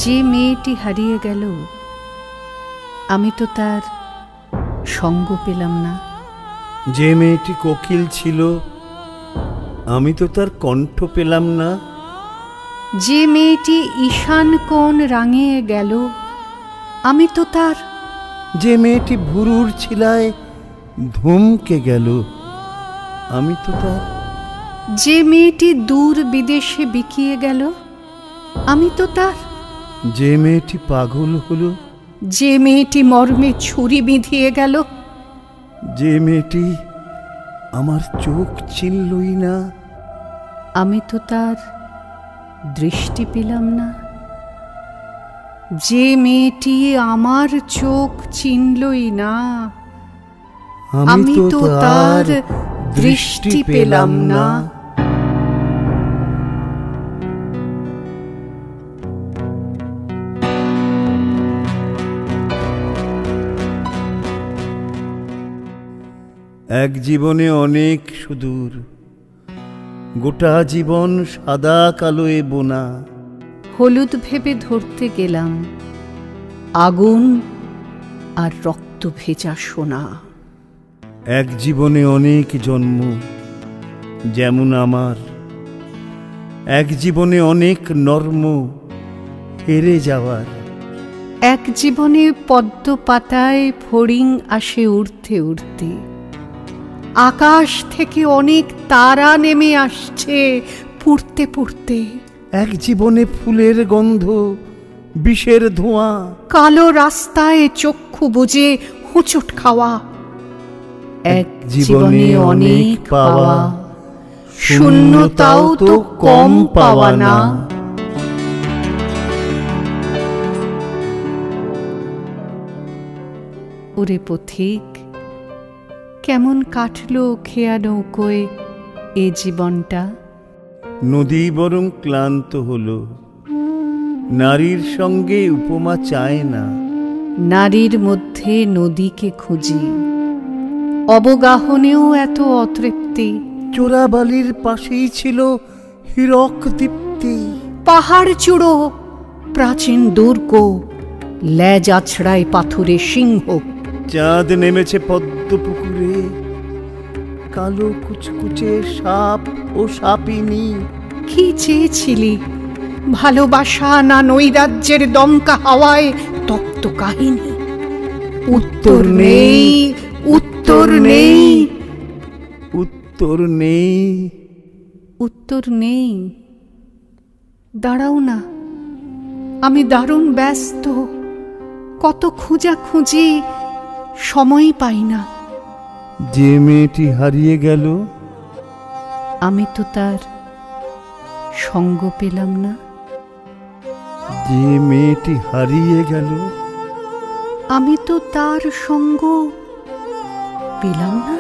যে মেয়েটি হারিয়ে গেল, আমি তো তার সঙ্গ পেলাম না। যে মেয়েটি কোকিল ছিল, আমি তো তার কণ্ঠ পেলাম না। যে মেয়েটি ঈশান কোণ রাঙিয়ে গেল, আমি তো তার। যে মেয়েটি ভুরুর ছিলায় ধমকে গেল, আমি তো তার। যে মেয়েটি দূর বিদেশে বিকিয়ে গেল, আমি তো তার। যে মেয়েটি পাগল হলো, যে মেয়েটি মর্মে ছুরি বিঁধিয়ে গেল, যে মেয়েটি আমার চোখ চিনলই না, আমি তো তার দৃষ্টি পেলাম না। যে মেয়েটি আমার চোখ চিনলই না, আমি তো তার দৃষ্টি পেলাম না। এক জীবনে অনেক সুদূর, গোটা জীবন সাদা কালোয় বোনা। হলুদ ভেবে ধরতে গেলাম আগুন আর রক্ত ভেজা সোনা। এক জীবনে অনেক জন্ম যেমন আমার, এক জীবনে অনেক নর্ম হেরে যাওয়ার। এক জীবনে পদ্ম পাতায় ফড়িং আসে উড়তে উড়তে, আকাশ থেকে অনেক তারা নেমে আসছে পুড়তে পুড়তে। এক জীবনে ফুলের গন্ধ, বিষের ধোঁয়া, কালো রাস্তায় চক্ষু বুজে হোঁচট খাওয়া। এক জীবনে অনেক পাওয়া, শূন্যতাও তো কম পাওয়া না। ওরে পথিক, কেমন কাটলো খেয়া নৌকোয় এ জীবনটা। নদী বরং ক্লান্ত হলো, নারীর সঙ্গে উপমা চায় না। নারীর মধ্যে নদীকে খুঁজি, অবগাহনেও এত অতৃপ্তি। চোরাবালির পাশেই ছিল হীরক দীপ্তি। পাহাড় চূড়ো, প্রাচীন দুর্গ, লেজ আছড়ায় পাথুরে সিংহ। চাঁদ নেমেছে পদ্ম পুকুরে, কালো কুচকুচে সাপ ও সাপিনী। কি চেয়েছিলি, ভালোবাসা না নৈরাজ্যের দমকা হাওয়ায় তপ্ত কাহিনী? উত্তর নেই, উত্তর নেই, উত্তর নেই, উত্তর নেই। দাঁড়াও না, আমি দারুণ ব্যস্ত, কত খুঁজা খুঁজি, সময় পাই না। যে মেয়েটি হারিয়ে গেল, আমি তো তার সঙ্গ পেলাম না। যে মেয়েটি হারিয়ে গেল, আমি তো তার সঙ্গ পেলাম না।